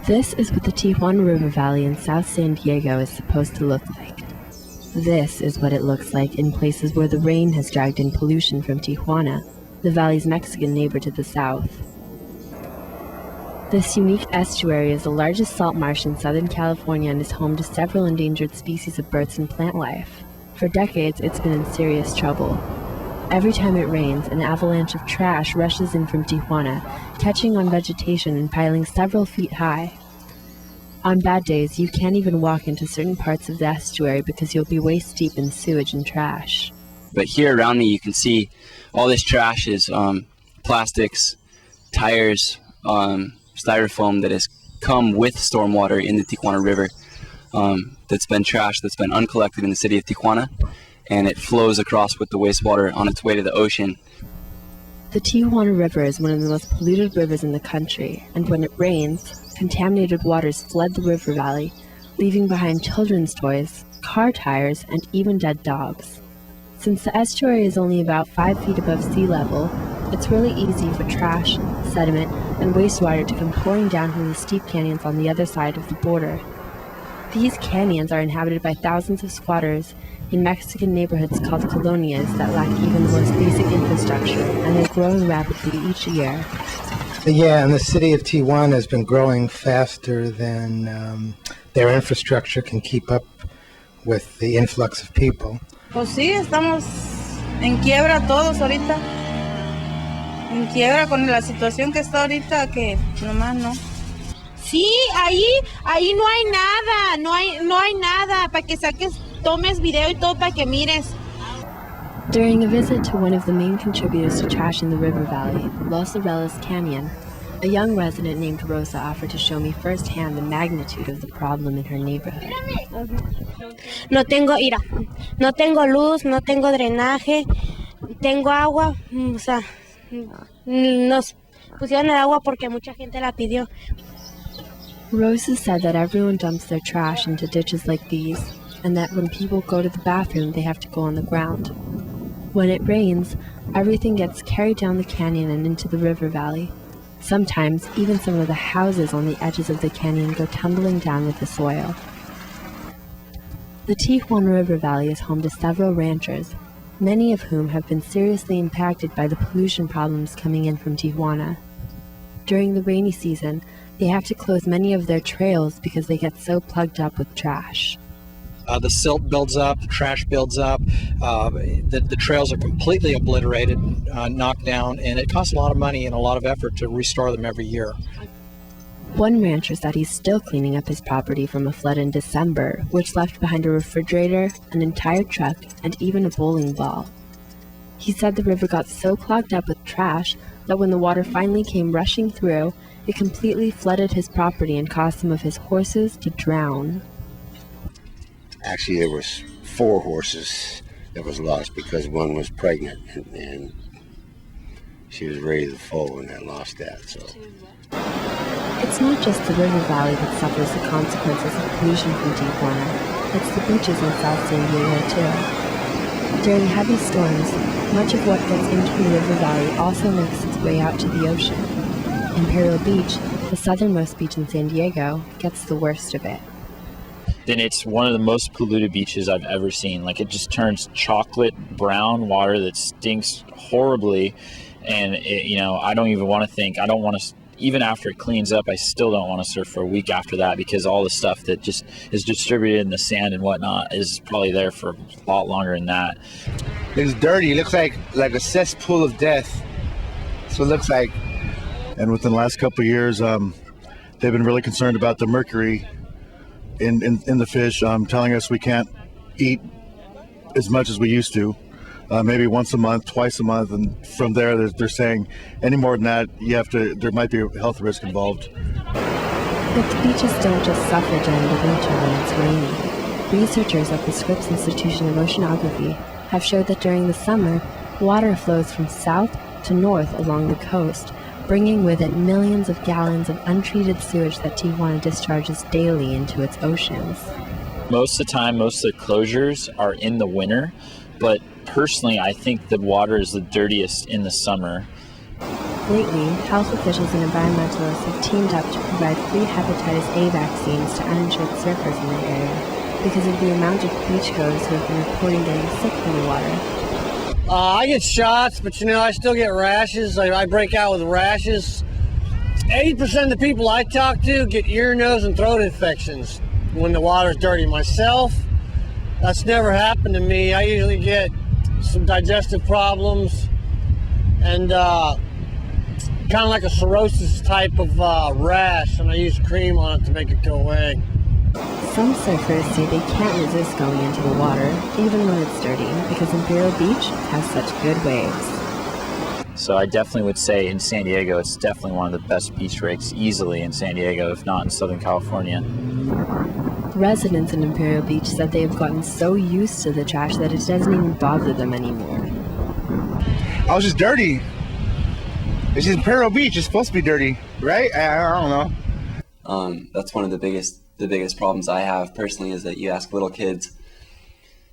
This is what the Tijuana River Valley in South San Diego is supposed to look like. This is what it looks like in places where the rain has dragged in pollution from Tijuana, the valley's Mexican neighbor to the south. This unique estuary is the largest salt marsh in Southern California and is home to several endangered species of birds and plant life. For decades, it's been in serious trouble. Every time it rains, an avalanche of trash rushes in from Tijuana, catching on vegetation and piling several feet high. On bad days, you can't even walk into certain parts of the estuary because you'll be waist deep in sewage and trash. But here around me, you can see all this trash is plastics, tires, styrofoam that has come with stormwater in the Tijuana River. That's been trash that's been uncollected in the city of Tijuana, and it flows across with the wastewater on its way to the ocean. The Tijuana River is one of the most polluted rivers in the country, and when it rains, contaminated waters flood the river valley, leaving behind children's toys, car tires, and even dead dogs. Since the estuary is only about 5 feet above sea level, it's really easy for trash, sediment, and wastewater to come pouring down from the steep canyons on the other side of the border. These canyons are inhabited by thousands of squatters in Mexican neighborhoods called colonias that lack even the most basic infrastructure, and they're growing rapidly each year. Yeah, and the city of Tijuana has been growing faster than their infrastructure can keep up with the influx of people. Pues sí, estamos en quiebra todos ahorita. En quiebra con la situación que está ahorita, que nomás no. Sí, ahí no hay nada, no hay nada para que saques, tomes video y todo para que mires. During a visit to one of the main contributors to trash in the river valley, Los Arelas Canyon, a young resident named Rosa offered to show me firsthand the magnitude of the problem in her neighborhood. No tengo luz, no tengo drenaje, tengo agua, o sea, nos pusieron el agua porque mucha gente la pidió. Rosa said that everyone dumps their trash into ditches like these, and that when people go to the bathroom, they have to go on the ground. When it rains, everything gets carried down the canyon and into the river valley. Sometimes, even some of the houses on the edges of the canyon go tumbling down with the soil. The Tijuana River Valley is home to several ranchers, many of whom have been seriously impacted by the pollution problems coming in from Tijuana. During the rainy season, they have to close many of their trails because they get so plugged up with trash. The silt builds up, the trash builds up, the trails are completely obliterated, knocked down, and it costs a lot of money and a lot of effort to restore them every year. One rancher said he's still cleaning up his property from a flood in December, which left behind a refrigerator, an entire truck, and even a bowling ball. He said the river got so clogged up with trash that when the water finally came rushing through, it completely flooded his property and caused some of his horses to drown. Actually, there was 4 horses that was lost because one was pregnant and she was ready to foal and I lost that. So it's not just the river valley that suffers the consequences of pollution from Tijuana. It's the beaches in South San Diego too. During heavy storms, much of what gets into the river valley also makes its way out to the ocean. Imperial Beach, the southernmost beach in San Diego, gets the worst of it. Then it's one of the most polluted beaches I've ever seen. Like, it just turns chocolate brown water that stinks horribly, and I don't even want to think. I don't want to, even after it cleans up, I still don't want to surf for a week after that, because all the stuff that just is distributed in the sand and whatnot is probably there for a lot longer than that. It's dirty. It looks like a cesspool of death. That's what it looks like. And within the last couple of years, they've been really concerned about the mercury in the fish, telling us we can't eat as much as we used to, maybe once a month, twice a month, and from there they're saying any more than that, there might be a health risk involved. But the beaches don't just suffer during the winter when it's rainy. Researchers at the Scripps Institution of Oceanography have showed that during the summer, water flows from south to north along the coast, bringing with it millions of gallons of untreated sewage that Tijuana discharges daily into its oceans. Most of the time, most of the closures are in the winter, but personally, I think the water is the dirtiest in the summer. Lately, health officials and environmentalists have teamed up to provide free hepatitis A vaccines to uninsured surfers in the area because of the amount of beachgoers who have been reporting getting sick from the water. I get shots, but I still get rashes. I break out with rashes. 80% of the people I talk to get ear, nose, and throat infections when the water's dirty. Myself, that's never happened to me. I usually get some digestive problems and kind of like a cirrhosis type of rash, and I use cream on it to make it go away. Some surfers say they can't resist going into the water, even when it's dirty, because Imperial Beach has such good waves. So I definitely would say in San Diego, it's definitely one of the best beach breaks easily in San Diego, if not in Southern California. Residents in Imperial Beach said they have gotten so used to the trash that it doesn't even bother them anymore. I was just dirty. It's just Imperial Beach. It's supposed to be dirty, right? I don't know. That's one of the biggest problems I have personally is that you ask little kids,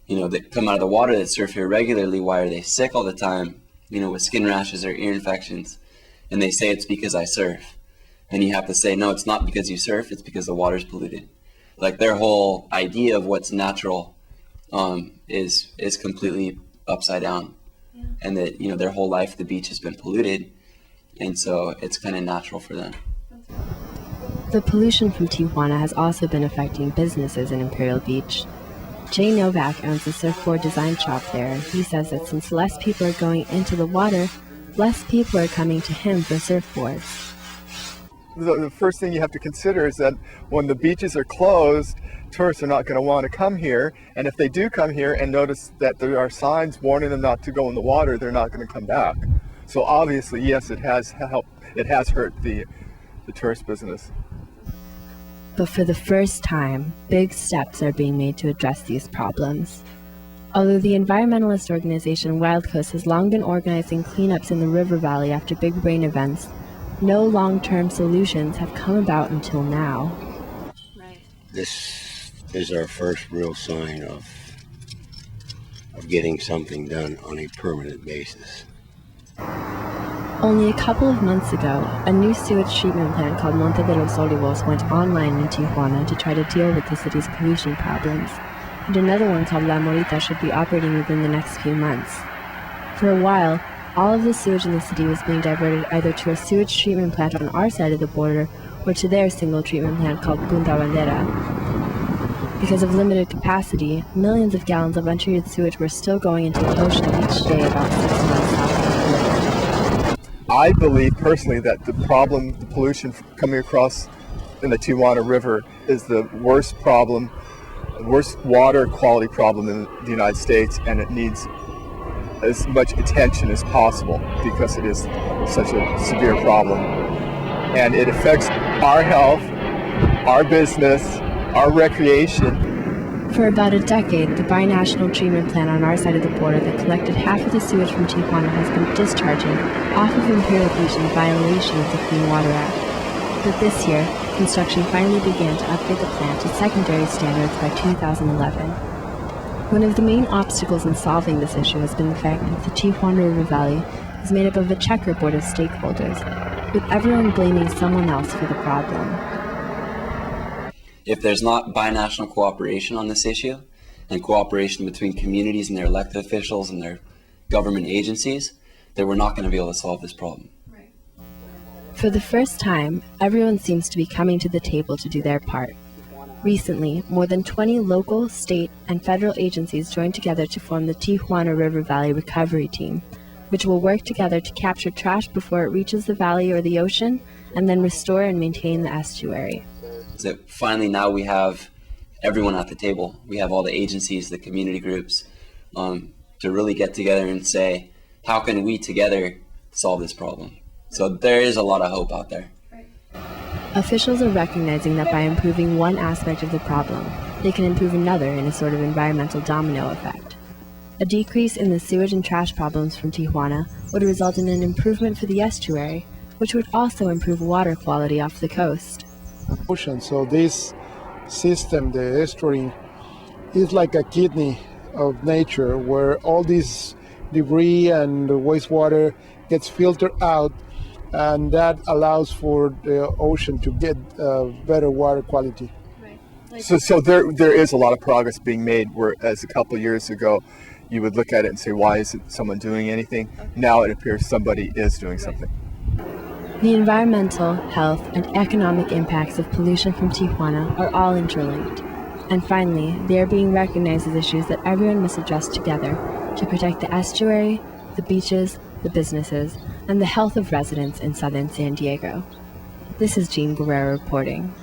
that come out of the water that surf here regularly, why are they sick all the time, with skin rashes or ear infections? And they say it's because I surf. And you have to say, no, it's not because you surf, it's because the water's polluted. Like their whole idea of what's natural is completely upside down. Yeah. And that, their whole life the beach has been polluted. And so it's kind of natural for them. The pollution from Tijuana has also been affecting businesses in Imperial Beach. Jay Novak owns a surfboard design shop there, and he says that since less people are going into the water, less people are coming to him for surfboards. The first thing you have to consider is that when the beaches are closed, tourists are not going to want to come here, and if they do come here and notice that there are signs warning them not to go in the water, they're not going to come back. So obviously, yes, it has helped. It has hurt the tourist business. But for the first time, big steps are being made to address these problems. Although the environmentalist organization Wild Coast has long been organizing cleanups in the river valley after big rain events, no long-term solutions have come about until now. This is our first real sign of getting something done on a permanent basis. Only a couple of months ago, a new sewage treatment plant called Monte de los Olivos went online in Tijuana to try to deal with the city's pollution problems, and another one called La Morita should be operating within the next few months. For a while, all of the sewage in the city was being diverted either to a sewage treatment plant on our side of the border or to their single treatment plant called Punta Bandera. Because of limited capacity, millions of gallons of untreated sewage were still going into the ocean each day about 6 miles south of the border. I believe personally that the pollution coming across in the Tijuana River is the worst water quality problem in the United States, and it needs as much attention as possible because it is such a severe problem. And it affects our health, our business, our recreation. For about a decade, the binational treatment plant on our side of the border that collected half of the sewage from Tijuana has been discharging off of Imperial Beach in violation of the Clean Water Act. But this year, construction finally began to upgrade the plant to secondary standards by 2011. One of the main obstacles in solving this issue has been the fact that the Tijuana River Valley is made up of a checkerboard of stakeholders, with everyone blaming someone else for the problem. If there's not binational cooperation on this issue, and cooperation between communities and their elected officials and their government agencies, then we're not going to be able to solve this problem. For the first time, everyone seems to be coming to the table to do their part. Recently, more than 20 local, state, and federal agencies joined together to form the Tijuana River Valley Recovery Team, which will work together to capture trash before it reaches the valley or the ocean, and then restore and maintain the estuary. So finally now we have everyone at the table. We have all the agencies, the community groups, to really get together and say, how can we together solve this problem? So there is a lot of hope out there. Officials are recognizing that by improving one aspect of the problem, they can improve another in a sort of environmental domino effect. A decrease in the sewage and trash problems from Tijuana would result in an improvement for the estuary, which would also improve water quality off the coast. Ocean. So this system, the estuary, is like a kidney of nature where all this debris and wastewater gets filtered out and that allows for the ocean to get better water quality. So there is a lot of progress being made, whereas a couple of years ago you would look at it and say, why isn't someone doing anything? Now it appears somebody is doing something. The environmental, health, and economic impacts of pollution from Tijuana are all interlinked. And finally, they are being recognized as issues that everyone must address together to protect the estuary, the beaches, the businesses, and the health of residents in southern San Diego. This is Jean Guerrero reporting.